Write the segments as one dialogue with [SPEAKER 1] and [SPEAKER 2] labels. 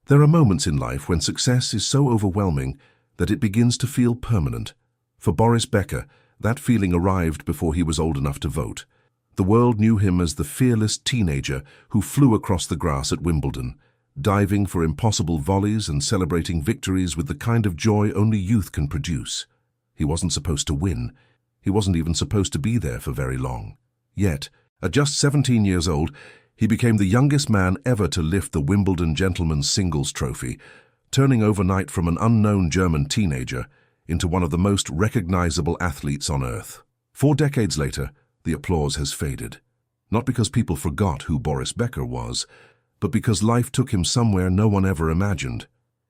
[SPEAKER 1] There are moments in life when success is so overwhelming that it begins to feel permanent. For Boris Becker, that feeling arrived before he was old enough to vote. The world knew him as the fearless teenager who flew across the grass at Wimbledon, diving for impossible volleys and celebrating victories with the kind of joy only youth can produce. He wasn't supposed to win. He wasn't even supposed to be there for very long. Yet, at just 17 years old, he became the youngest man ever to lift the Wimbledon Gentlemen's Singles Trophy, turning overnight from an unknown German teenager into one of the most recognizable athletes on earth. 4 decades later, the applause has faded. Not because people forgot who Boris Becker was, but because life took him somewhere no one ever imagined.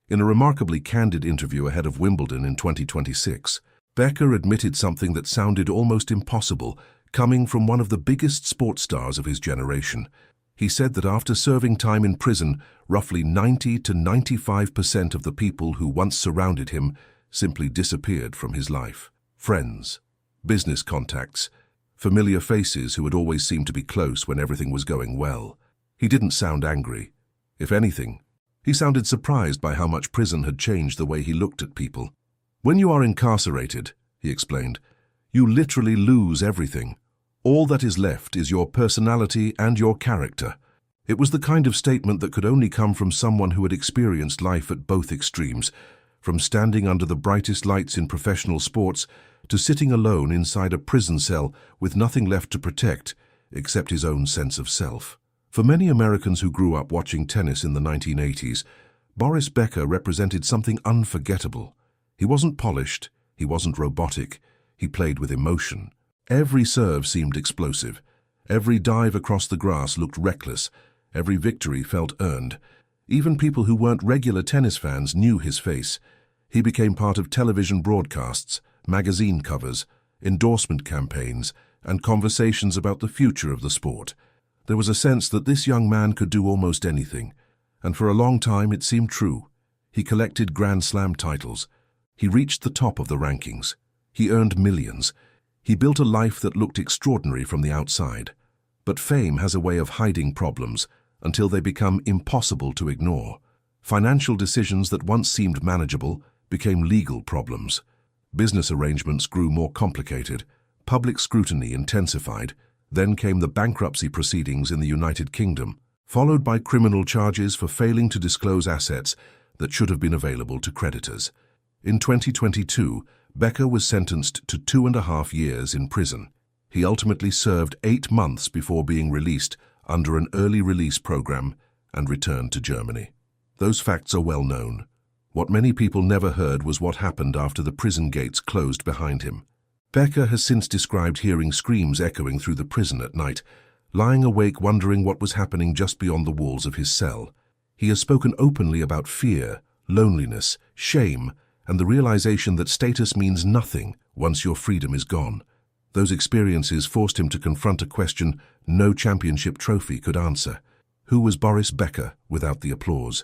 [SPEAKER 1] In a remarkably candid interview ahead of Wimbledon in 2026, Becker admitted something that sounded almost impossible, coming from one of the biggest sports stars of his generation. He said that after serving time in prison, roughly 90 to 95% of the people who once surrounded him simply disappeared from his life. Friends, business contacts, familiar faces who had always seemed to be close when everything was going well. He didn't sound angry. If anything, he sounded surprised by how much prison had changed the way he looked at people. When you are incarcerated, he explained, you literally lose everything. All that is left is your personality and your character. It was the kind of statement that could only come from someone who had experienced life at both extremes, from standing under the brightest lights in professional sports to sitting alone inside a prison cell with nothing left to protect except his own sense of self. For many Americans who grew up watching tennis in the 1980s, Boris Becker represented something unforgettable. He wasn't polished, he wasn't robotic, he played with emotion. Every serve seemed explosive. Every dive across the grass looked reckless. Every victory felt earned. Even people who weren't regular tennis fans knew his face. He became part of television broadcasts, magazine covers, endorsement campaigns, and conversations about the future of the sport. There was a sense that this young man could do almost anything, and for a long time it seemed true. He collected Grand Slam titles. He reached the top of the rankings. He earned millions. He built a life that looked extraordinary from the outside. But fame has a way of hiding problems until they become impossible to ignore. Financial decisions that once seemed manageable became legal problems. Business arrangements grew more complicated. Public scrutiny intensified. Then came the bankruptcy proceedings in the United Kingdom, followed by criminal charges for failing to disclose assets that should have been available to creditors. In 2022, Becker was sentenced to 2.5 years in prison. He ultimately served 8 months before being released under an early release program and returned to Germany. Those facts are well known. What many people never heard was what happened after the prison gates closed behind him. Becker has since described hearing screams echoing through the prison at night, lying awake wondering what was happening just beyond the walls of his cell. He has spoken openly about fear, loneliness, shame, and the realization that status means nothing once your freedom is gone. Those experiences forced him to confront a question no championship trophy could answer. Who was Boris Becker without the applause?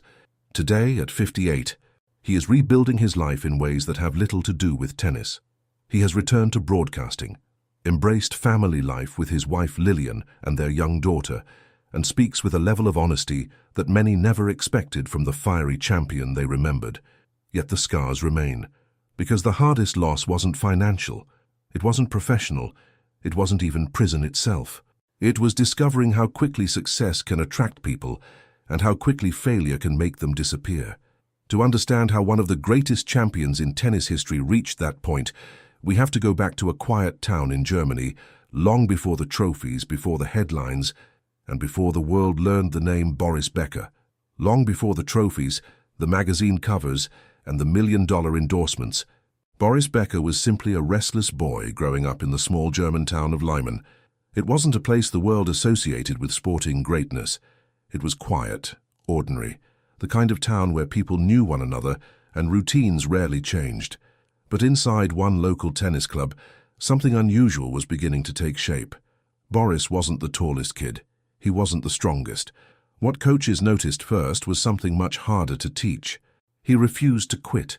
[SPEAKER 1] Today, at 58, he is rebuilding his life in ways that have little to do with tennis. He has returned to broadcasting, embraced family life with his wife Lillian and their young daughter, and speaks with a level of honesty that many never expected from the fiery champion they remembered. Yet the scars remain, because the hardest loss wasn't financial, it wasn't professional, it wasn't even prison itself. It was discovering how quickly success can attract people and how quickly failure can make them disappear. To understand how one of the greatest champions in tennis history reached that point, we have to go back to a quiet town in Germany, long before the trophies, before the headlines, and before the world learned the name Boris Becker. Long before the trophies, the magazine covers, and the million-dollar endorsements, Boris Becker was simply a restless boy growing up in the small German town of Lyman. It wasn't a place the world associated with sporting greatness. It was quiet, ordinary, the kind of town where people knew one another and routines rarely changed. But inside one local tennis club, something unusual was beginning to take shape. Boris wasn't the tallest kid. He wasn't the strongest. What coaches noticed first was something much harder to teach. He refused to quit.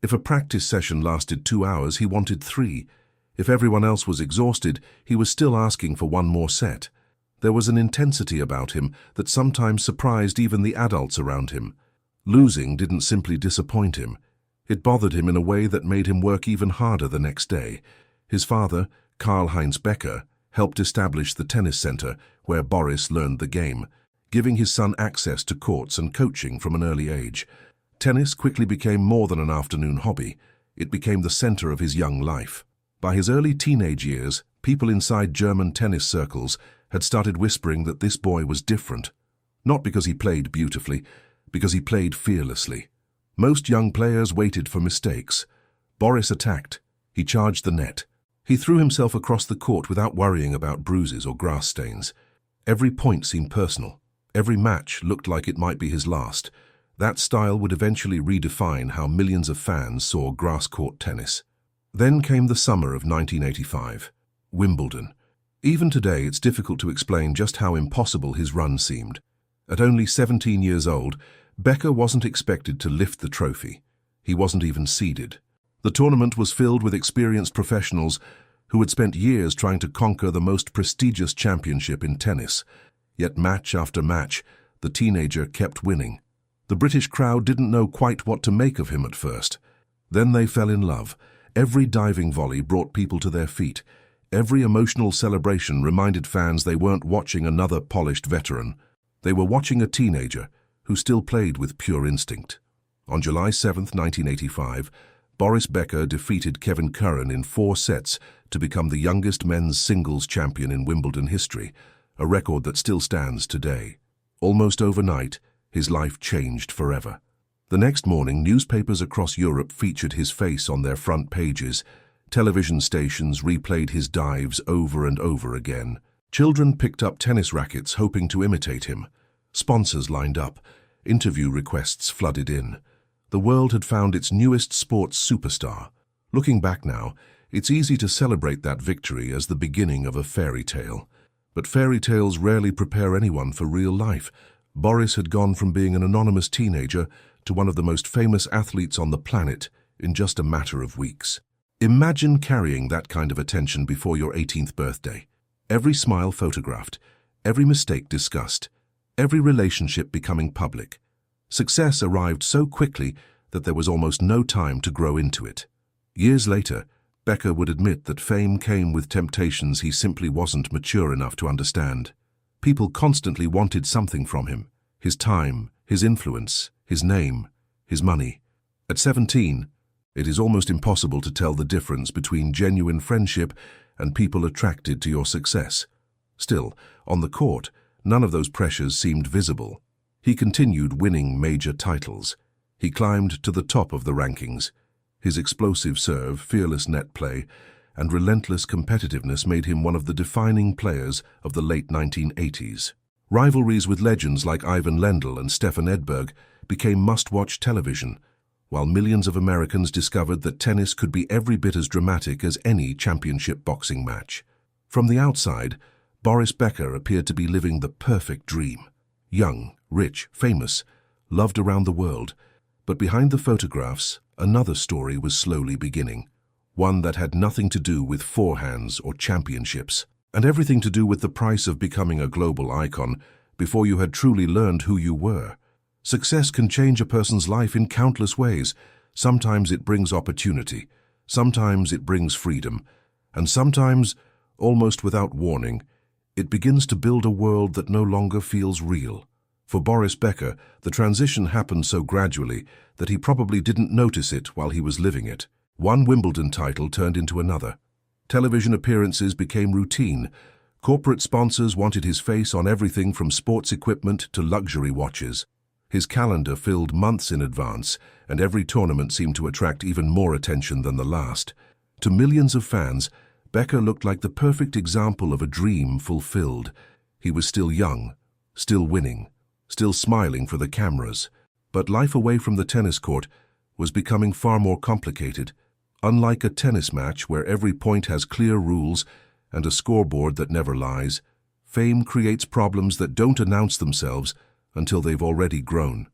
[SPEAKER 1] If a practice session lasted 2 hours, he wanted 3. If everyone else was exhausted, he was still asking for one more set. There was an intensity about him that sometimes surprised even the adults around him. Losing didn't simply disappoint him. It bothered him in a way that made him work even harder the next day. His father, Karl-Heinz Becker, helped establish the tennis center where Boris learned the game, giving his son access to courts and coaching from an early age. Tennis quickly became more than an afternoon hobby. It became the center of his young life. By his early teenage years, people inside German tennis circles had started whispering that this boy was different. Not because he played beautifully, because he played fearlessly. Most young players waited for mistakes. Boris attacked. He charged the net. He threw himself across the court without worrying about bruises or grass stains. Every point seemed personal. Every match looked like it might be his last. That style would eventually redefine how millions of fans saw grass-court tennis. Then came the summer of 1985. Wimbledon. Even today, it's difficult to explain just how impossible his run seemed. At only 17 years old, Becker wasn't expected to lift the trophy. He wasn't even seeded. The tournament was filled with experienced professionals who had spent years trying to conquer the most prestigious championship in tennis. Yet match after match, the teenager kept winning. The British crowd didn't know quite what to make of him at first. Then they fell in love. Every diving volley brought people to their feet. Every emotional celebration reminded fans they weren't watching another polished veteran. They were watching a teenager who still played with pure instinct. On July 7, 1985, Boris Becker defeated Kevin Curran in 4 sets to become the youngest men's singles champion in Wimbledon history, a record that still stands today. Almost overnight, his life changed forever. The next morning, newspapers across Europe featured his face on their front pages. Television stations replayed his dives over and over again. Children picked up tennis rackets hoping to imitate him. Sponsors lined up. Interview requests flooded in. The world had found its newest sports superstar. Looking back now, it's easy to celebrate that victory as the beginning of a fairy tale. But fairy tales rarely prepare anyone for real life. Boris had gone from being an anonymous teenager to one of the most famous athletes on the planet in just a matter of weeks. Imagine carrying that kind of attention before your 18th birthday. Every smile photographed, every mistake discussed, every relationship becoming public. Success arrived so quickly that there was almost no time to grow into it. Years later, Becker would admit that fame came with temptations he simply wasn't mature enough to understand. People constantly wanted something from him: his time, his influence, his name, his money. At 17, it is almost impossible to tell the difference between genuine friendship and people attracted to your success. Still, on the court, none of those pressures seemed visible. He continued winning major titles. He climbed to the top of the rankings. His explosive serve, fearless net play, and relentless competitiveness made him one of the defining players of the late 1980s. Rivalries with legends like Ivan Lendl and Stefan Edberg became must-watch television, while millions of Americans discovered that tennis could be every bit as dramatic as any championship boxing match. From the outside, Boris Becker appeared to be living the perfect dream. Young, rich, famous, loved around the world. But behind the photographs, another story was slowly beginning. One that had nothing to do with forehands or championships, and everything to do with the price of becoming a global icon before you had truly learned who you were. Success can change a person's life in countless ways. Sometimes it brings opportunity, sometimes it brings freedom, and sometimes, almost without warning, it begins to build a world that no longer feels real. For Boris Becker, the transition happened so gradually that he probably didn't notice it while he was living it. One Wimbledon title turned into another. Television appearances became routine. Corporate sponsors wanted his face on everything from sports equipment to luxury watches. His calendar filled months in advance, and every tournament seemed to attract even more attention than the last. To millions of fans, Becker looked like the perfect example of a dream fulfilled. He was still young, still winning, still smiling for the cameras. But life away from the tennis court was becoming far more complicated. Unlike a tennis match where every point has clear rules and a scoreboard that never lies, fame creates problems that don't announce themselves until they've already grown.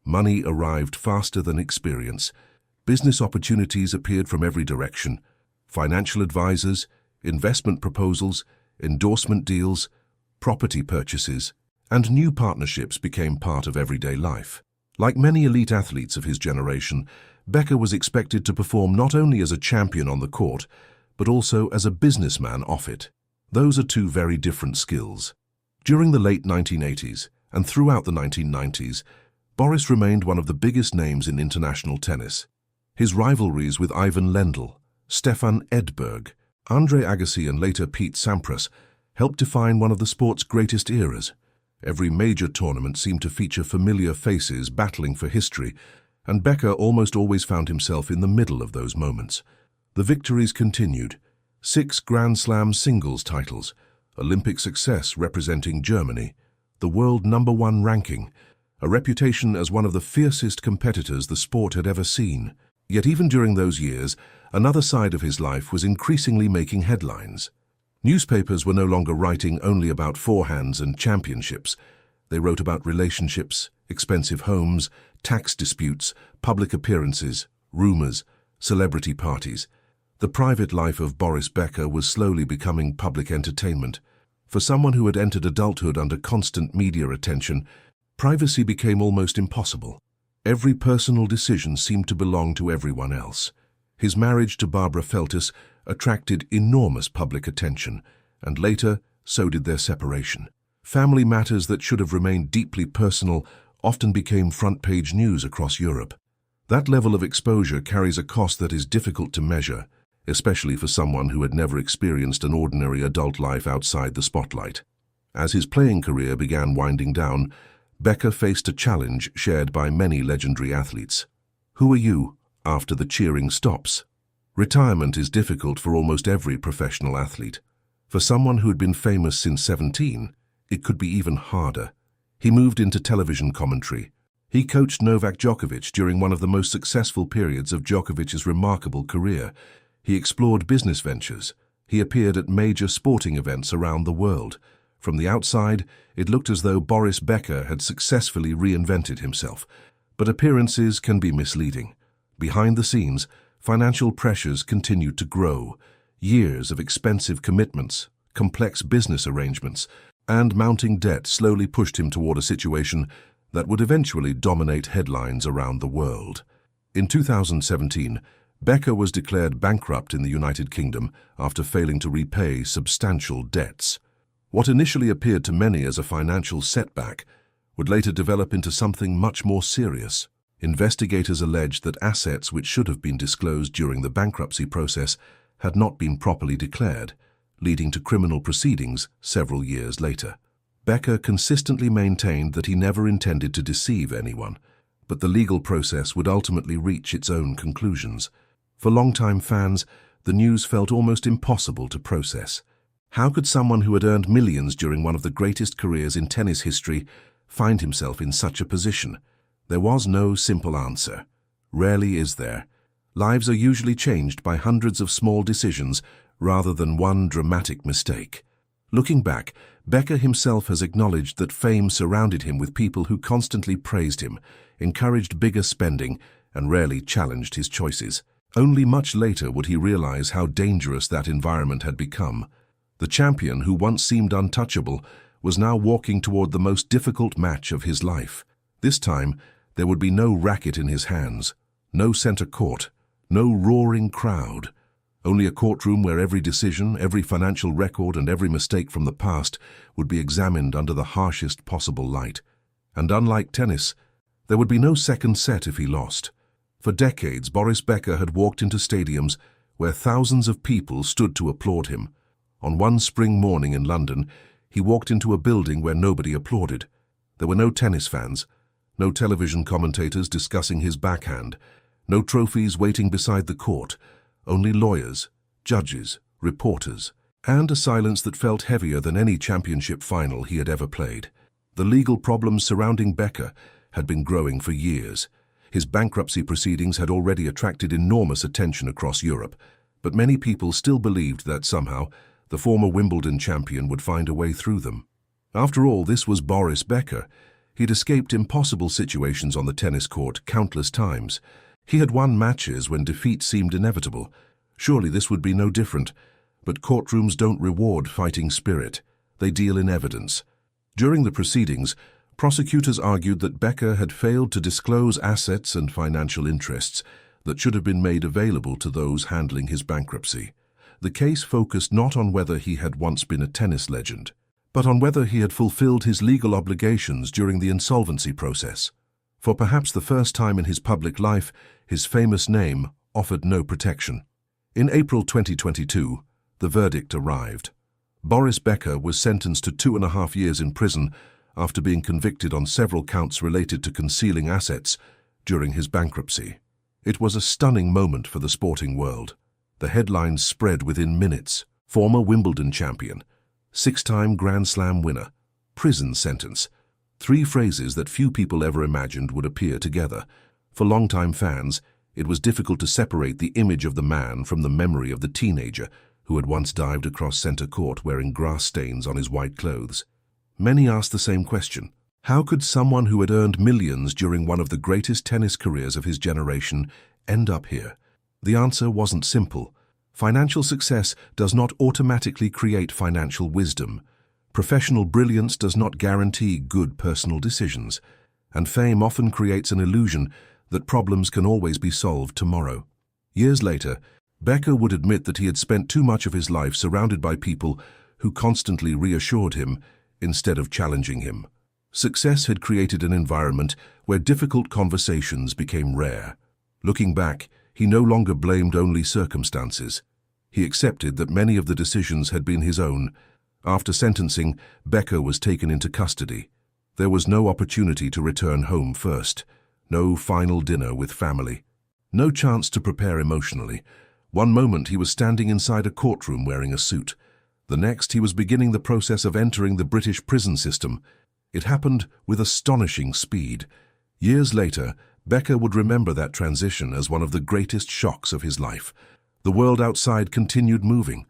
[SPEAKER 1] Money arrived faster than experience. Business opportunities appeared from every direction. Financial advisors, investment proposals, endorsement deals, property purchases, and new partnerships became part of everyday life. Like many elite athletes of his generation, Becker was expected to perform not only as a champion on the court, but also as a businessman off it. Those are two very different skills. During the late 1980s and throughout the 1990s, Boris remained one of the biggest names in international tennis. His rivalries with Ivan Lendl, Stefan Edberg, Andre Agassi and later Pete Sampras helped define one of the sport's greatest eras. Every major tournament seemed to feature familiar faces battling for history, and Becker almost always found himself in the middle of those moments. The victories continued: 6 Grand Slam singles titles, Olympic success representing Germany, the world #1 ranking, a reputation as one of the fiercest competitors the sport had ever seen. Yet even during those years, another side of his life was increasingly making headlines. Newspapers were no longer writing only about forehands and championships. They wrote about relationships, expensive homes, tax disputes, public appearances, rumors, celebrity parties. The private life of Boris Becker was slowly becoming public entertainment. For someone who had entered adulthood under constant media attention, privacy became almost impossible. Every personal decision seemed to belong to everyone else. His marriage to Barbara Feltis attracted enormous public attention, and later, so did their separation. Family matters that should have remained deeply personal often became front-page news across Europe. That level of exposure carries a cost that is difficult to measure, especially for someone who had never experienced an ordinary adult life outside the spotlight. As his playing career began winding down, Becker faced a challenge shared by many legendary athletes. Who are you after the cheering stops? Retirement is difficult for almost every professional athlete. For someone who had been famous since 17, it could be even harder. He moved into television commentary. He coached Novak Djokovic during one of the most successful periods of Djokovic's remarkable career. He explored business ventures. He appeared at major sporting events around the world. From the outside, it looked as though Boris Becker had successfully reinvented himself. But appearances can be misleading. Behind the scenes, financial pressures continued to grow. Years of expensive commitments, complex business arrangements, and mounting debt slowly pushed him toward a situation that would eventually dominate headlines around the world. In 2017, Becker was declared bankrupt in the United Kingdom after failing to repay substantial debts. What initially appeared to many as a financial setback would later develop into something much more serious. Investigators alleged that assets which should have been disclosed during the bankruptcy process had not been properly declared, leading to criminal proceedings several years later. Becker consistently maintained that he never intended to deceive anyone, but the legal process would ultimately reach its own conclusions. For longtime fans, the news felt almost impossible to process. How could someone who had earned millions during one of the greatest careers in tennis history find himself in such a position? There was no simple answer. Rarely is there. Lives are usually changed by hundreds of small decisions rather than one dramatic mistake. Looking back, Becker himself has acknowledged that fame surrounded him with people who constantly praised him, encouraged bigger spending, and rarely challenged his choices. Only much later would he realize how dangerous that environment had become. The champion who once seemed untouchable was now walking toward the most difficult match of his life. This time, there would be no racket in his hands, no center court, no roaring crowd. Only a courtroom where every decision, every financial record, and every mistake from the past would be examined under the harshest possible light. And unlike tennis, there would be no second set if he lost. For decades, Boris Becker had walked into stadiums where thousands of people stood to applaud him. On one spring morning in London, he walked into a building where nobody applauded. There were no tennis fans, no television commentators discussing his backhand, no trophies waiting beside the court, only lawyers, judges, reporters, and a silence that felt heavier than any championship final he had ever played. The legal problems surrounding Becker had been growing for years. His bankruptcy proceedings had already attracted enormous attention across Europe, but many people still believed that somehow the former Wimbledon champion would find a way through them. After all, this was Boris Becker. He'd escaped impossible situations on the tennis court countless times. He had won matches when defeat seemed inevitable. Surely this would be no different. But courtrooms don't reward fighting spirit. They deal in evidence. During the proceedings, Prosecutors argued that Becker had failed to disclose assets and financial interests that should have been made available to those handling his bankruptcy. The case focused not on whether he had once been a tennis legend, but on whether he had fulfilled his legal obligations during the insolvency process. For perhaps the first time in his public life, his famous name offered no protection. In April 2022, the verdict arrived. Boris Becker was sentenced to 2.5 years in prison after being convicted on several counts related to concealing assets during his bankruptcy. It was a stunning moment for the sporting world. The headlines spread within minutes. Former Wimbledon champion, 6-time Grand Slam winner, prison sentence. 3 phrases that few people ever imagined would appear together. For longtime fans, it was difficult to separate the image of the man from the memory of the teenager who had once dived across center court wearing grass stains on his white clothes. Many asked the same question. How could someone who had earned millions during one of the greatest tennis careers of his generation end up here? The answer wasn't simple. Financial success does not automatically create financial wisdom. Professional brilliance does not guarantee good personal decisions. And fame often creates an illusion that problems can always be solved tomorrow. Years later, Becker would admit that he had spent too much of his life surrounded by people who constantly reassured him instead of challenging him. Success had created an environment where difficult conversations became rare. Looking back, he no longer blamed only circumstances. He accepted that many of the decisions had been his own. After sentencing, Becker was taken into custody. There was no opportunity to return home first. No final dinner with family. No chance to prepare emotionally. One moment he was standing inside a courtroom wearing a suit. The next he was beginning the process of entering the British prison system. It happened with astonishing speed. Years later, Becker would remember that transition as one of the greatest shocks of his life. The world outside continued moving.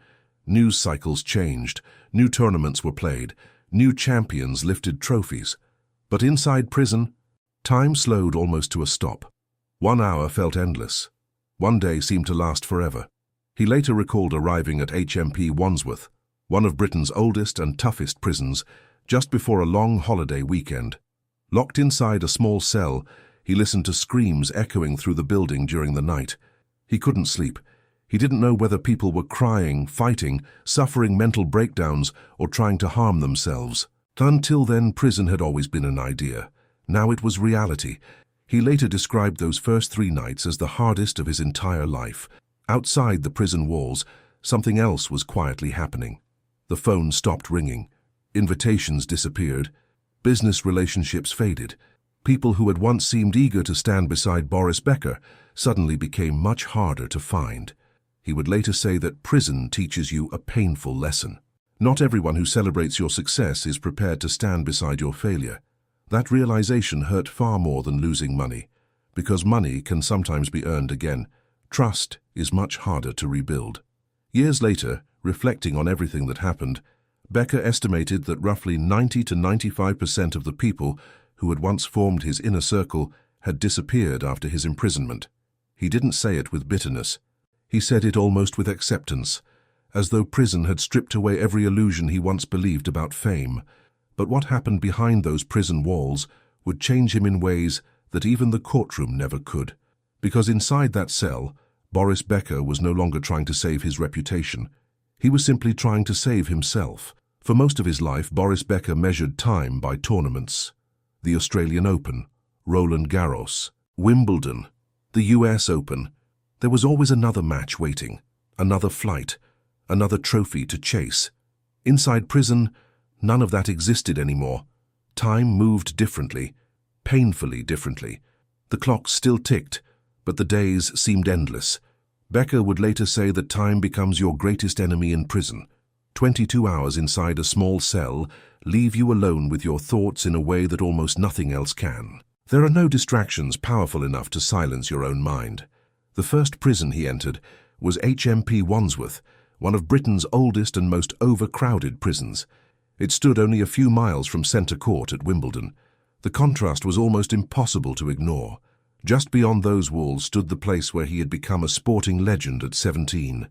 [SPEAKER 1] News cycles changed. New tournaments were played. New champions lifted trophies. But inside prison, time slowed almost to a stop. 1 hour felt endless. One day seemed to last forever. He later recalled arriving at HMP Wandsworth, one of Britain's oldest and toughest prisons, just before a long holiday weekend. Locked inside a small cell, he listened to screams echoing through the building during the night. He couldn't sleep. He didn't know whether people were crying, fighting, suffering mental breakdowns, or trying to harm themselves. Until then, prison had always been an idea. Now it was reality. He later described those first 3 nights as the hardest of his entire life. Outside the prison walls, something else was quietly happening. The phone stopped ringing. Invitations disappeared. Business relationships faded. People who had once seemed eager to stand beside Boris Becker suddenly became much harder to find. He would later say that prison teaches you a painful lesson. Not everyone who celebrates your success is prepared to stand beside your failure. That realization hurt far more than losing money. Because money can sometimes be earned again, trust is much harder to rebuild. Years later, reflecting on everything that happened, Becker estimated that roughly 90 to 95% of the people who had once formed his inner circle had disappeared after his imprisonment. He didn't say it with bitterness. He said it almost with acceptance, as though prison had stripped away every illusion he once believed about fame. But what happened behind those prison walls would change him in ways that even the courtroom never could. Because inside that cell, Boris Becker was no longer trying to save his reputation. He was simply trying to save himself. For most of his life, Boris Becker measured time by tournaments. The Australian Open, Roland Garros, Wimbledon, the US Open. There was always another match waiting, another flight, another trophy to chase. Inside prison, none of that existed anymore. Time moved differently, painfully differently. The clock still ticked, but the days seemed endless. Becker would later say that time becomes your greatest enemy in prison. 22 hours inside a small cell leave you alone with your thoughts in a way that almost nothing else can. There are no distractions powerful enough to silence your own mind. The first prison he entered was HMP Wandsworth, one of Britain's oldest and most overcrowded prisons. It stood only a few miles from Centre Court at Wimbledon. The contrast was almost impossible to ignore. Just beyond those walls stood the place where he had become a sporting legend at 17.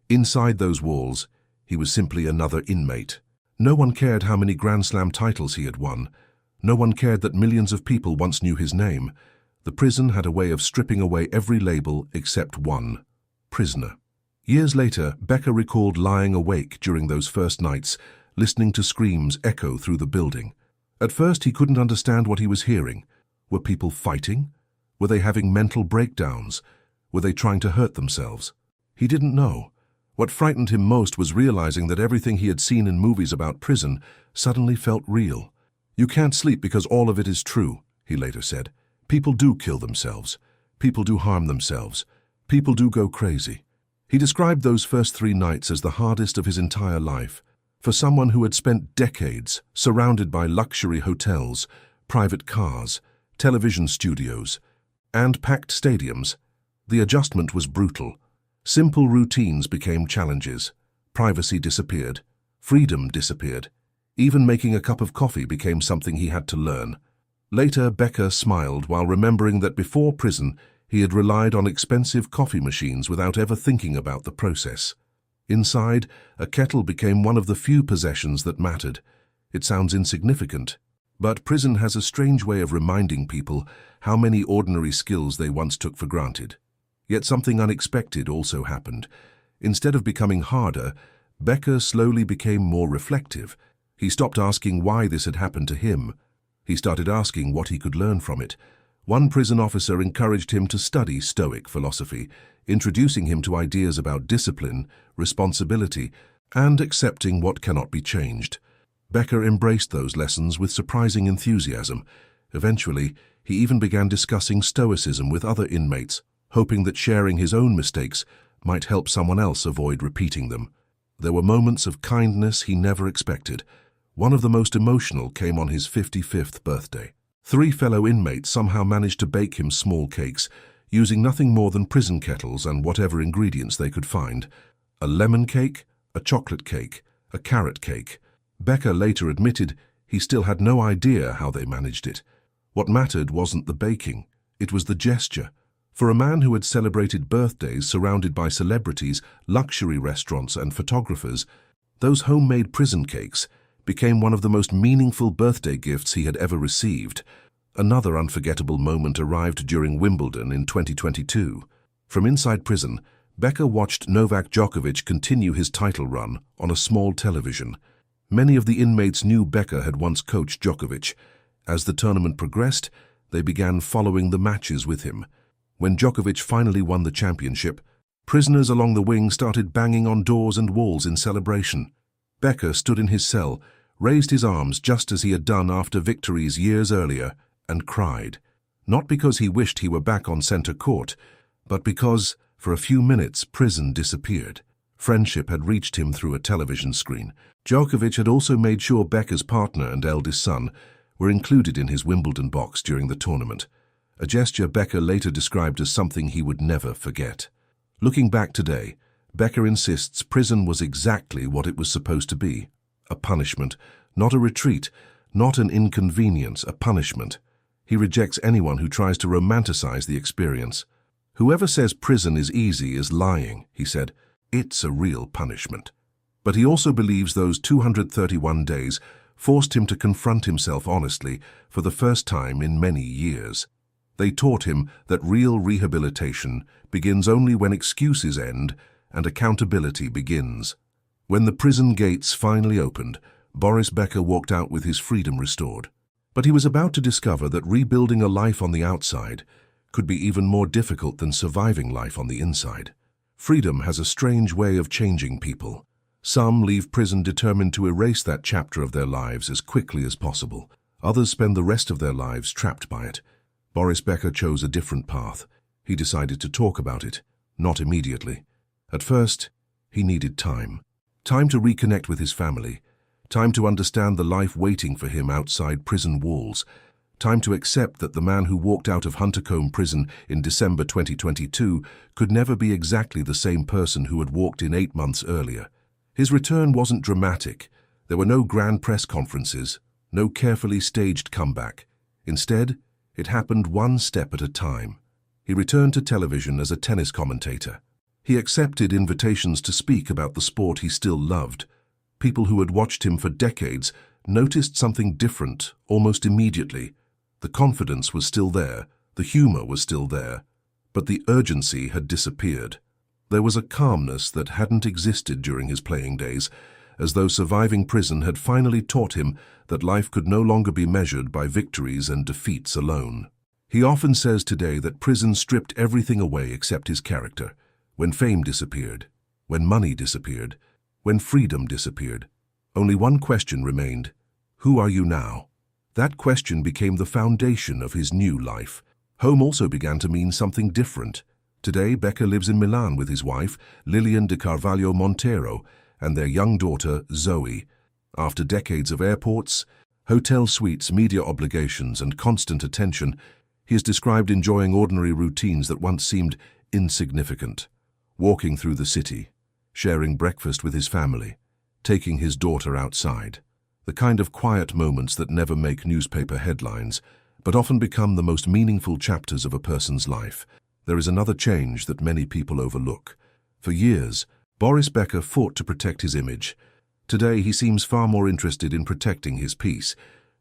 [SPEAKER 1] Inside those walls, he was simply another inmate. No one cared how many Grand Slam titles he had won. No one cared that millions of people once knew his name. The prison had a way of stripping away every label except one: prisoner. Years later, Becker recalled lying awake during those first nights, listening to screams echo through the building. At first, he couldn't understand what he was hearing. Were people fighting? Were they having mental breakdowns? Were they trying to hurt themselves? He didn't know. What frightened him most was realizing that everything he had seen in movies about prison suddenly felt real. "You can't sleep because all of it is true," he later said. "People do kill themselves. People do harm themselves. People do go crazy." He described those first 3 nights as the hardest of his entire life. For someone who had spent decades surrounded by luxury hotels, private cars, television studios, and packed stadiums, the adjustment was brutal. Simple routines became challenges. Privacy disappeared. Freedom disappeared. Even making a cup of coffee became something he had to learn. Later, Becker smiled while remembering that before prison, he had relied on expensive coffee machines without ever thinking about the process. Inside, a kettle became one of the few possessions that mattered. It sounds insignificant, but prison has a strange way of reminding people how many ordinary skills they once took for granted. Yet something unexpected also happened. Instead of becoming harder, Becker slowly became more reflective. He stopped asking why this had happened to him. He started asking what he could learn from it. One prison officer encouraged him to study Stoic philosophy, introducing him to ideas about discipline, responsibility, and accepting what cannot be changed. Becker embraced those lessons with surprising enthusiasm. Eventually, he even began discussing Stoicism with other inmates, hoping that sharing his own mistakes might help someone else avoid repeating them. There were moments of kindness he never expected. One of the most emotional came on his 55th birthday. 3 fellow inmates somehow managed to bake him small cakes, using nothing more than prison kettles and whatever ingredients they could find. A lemon cake, a chocolate cake, a carrot cake. Becker later admitted he still had no idea how they managed it. What mattered wasn't the baking, it was the gesture. For a man who had celebrated birthdays surrounded by celebrities, luxury restaurants, and photographers, those homemade prison cakes became one of the most meaningful birthday gifts he had ever received. Another unforgettable moment arrived during Wimbledon in 2022. From inside prison, Becker watched Novak Djokovic continue his title run on a small television. Many of the inmates knew Becker had once coached Djokovic. As the tournament progressed, they began following the matches with him. When Djokovic finally won the championship, prisoners along the wing started banging on doors and walls in celebration. Becker stood in his cell, raised his arms just as he had done after victories years earlier, and cried. Not because he wished he were back on center court, but because, for a few minutes, prison disappeared. Friendship had reached him through a television screen. Djokovic had also made sure Becker's partner and eldest son were included in his Wimbledon box during the tournament, a gesture Becker later described as something he would never forget. Looking back today, Becker insists prison was exactly what it was supposed to be: a punishment, not a retreat, not an inconvenience, a punishment. He rejects anyone who tries to romanticize the experience. "Whoever says prison is easy is lying," he said. "It's a real punishment." But he also believes those 231 days forced him to confront himself honestly for the first time in many years. They taught him that real rehabilitation begins only when excuses end and accountability begins. When the prison gates finally opened, Boris Becker walked out with his freedom restored. But he was about to discover that rebuilding a life on the outside could be even more difficult than surviving life on the inside. Freedom has a strange way of changing people. Some leave prison determined to erase that chapter of their lives as quickly as possible. Others spend the rest of their lives trapped by it. Boris Becker chose a different path. He decided to talk about it, not immediately. At first, he needed time. Time to reconnect with his family. Time to understand the life waiting for him outside prison walls. Time to accept that the man who walked out of Huntercombe Prison in December 2022 could never be exactly the same person who had walked in 8 months earlier. His return wasn't dramatic. There were no grand press conferences, no carefully staged comeback. Instead, it happened one step at a time. He returned to television as a tennis commentator. He accepted invitations to speak about the sport he still loved. People who had watched him for decades noticed something different almost immediately. The confidence was still there, the humor was still there, but the urgency had disappeared. There was a calmness that hadn't existed during his playing days, as though surviving prison had finally taught him that life could no longer be measured by victories and defeats alone. He often says today that prison stripped everything away except his character. When fame disappeared, when money disappeared, when freedom disappeared, only one question remained: who are you now? That question became the foundation of his new life. Home also began to mean something different. Today, Becker lives in Milan with his wife, Lilian de Carvalho Montero, and their young daughter, Zoe. After decades of airports, hotel suites, media obligations, and constant attention, he is described enjoying ordinary routines that once seemed insignificant. Walking through the city, sharing breakfast with his family, taking his daughter outside. The kind of quiet moments that never make newspaper headlines, but often become the most meaningful chapters of a person's life. There is another change that many people overlook. For years, Boris Becker fought to protect his image. Today, he seems far more interested in protecting his peace.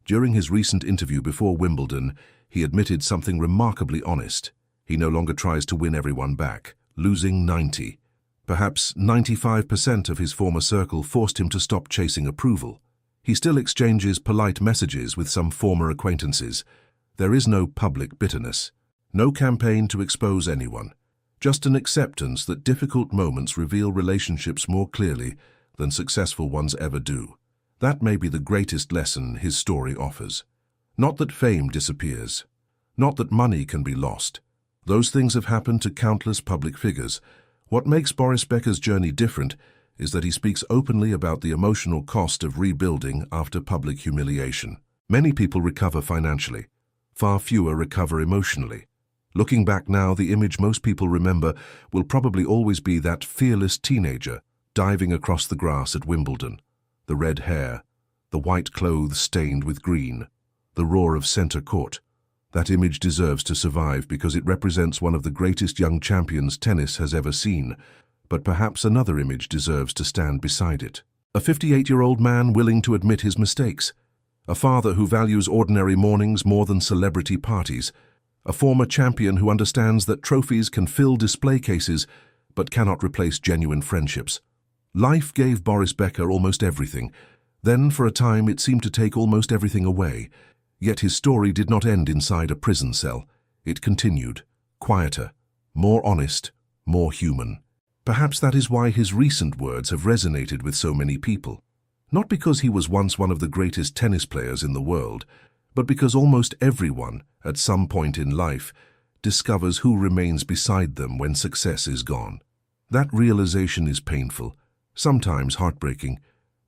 [SPEAKER 1] During his recent interview before Wimbledon, he admitted something remarkably honest. He no longer tries to win everyone back, losing 90. Perhaps 95% of his former circle forced him to stop chasing approval. He still exchanges polite messages with some former acquaintances. There is no public bitterness, no campaign to expose anyone, just an acceptance that difficult moments reveal relationships more clearly than successful ones ever do. That may be the greatest lesson his story offers. Not that fame disappears, not that money can be lost. Those things have happened to countless public figures. What makes Boris Becker's journey different is that he speaks openly about the emotional cost of rebuilding after public humiliation. Many people recover financially. Far fewer recover emotionally. Looking back now, the image most people remember will probably always be that fearless teenager diving across the grass at Wimbledon. The red hair, the white clothes stained with green, the roar of centre court. That image deserves to survive because it represents one of the greatest young champions tennis has ever seen. But perhaps another image deserves to stand beside it. A 58-year-old man willing to admit his mistakes. A father who values ordinary mornings more than celebrity parties. A former champion who understands that trophies can fill display cases but cannot replace genuine friendships. Life gave Boris Becker almost everything. Then, for a time, it seemed to take almost everything away. Yet his story did not end inside a prison cell. It continued, quieter, more honest, more human. Perhaps that is why his recent words have resonated with so many people. Not because he was once one of the greatest tennis players in the world, but because almost everyone, at some point in life, discovers who remains beside them when success is gone. That realization is painful, sometimes heartbreaking,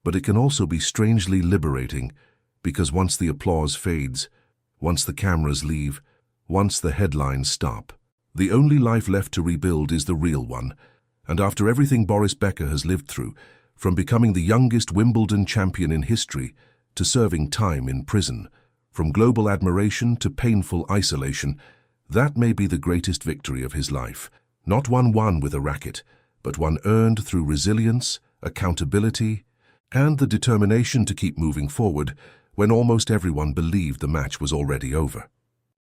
[SPEAKER 1] but it can also be strangely liberating, because once the applause fades, once the cameras leave, once the headlines stop, the only life left to rebuild is the real one. And after everything Boris Becker has lived through, from becoming the youngest Wimbledon champion in history to serving time in prison, from global admiration to painful isolation, that may be the greatest victory of his life. Not one won with a racket, but one earned through resilience, accountability, and the determination to keep moving forward when almost everyone believed the match was already over.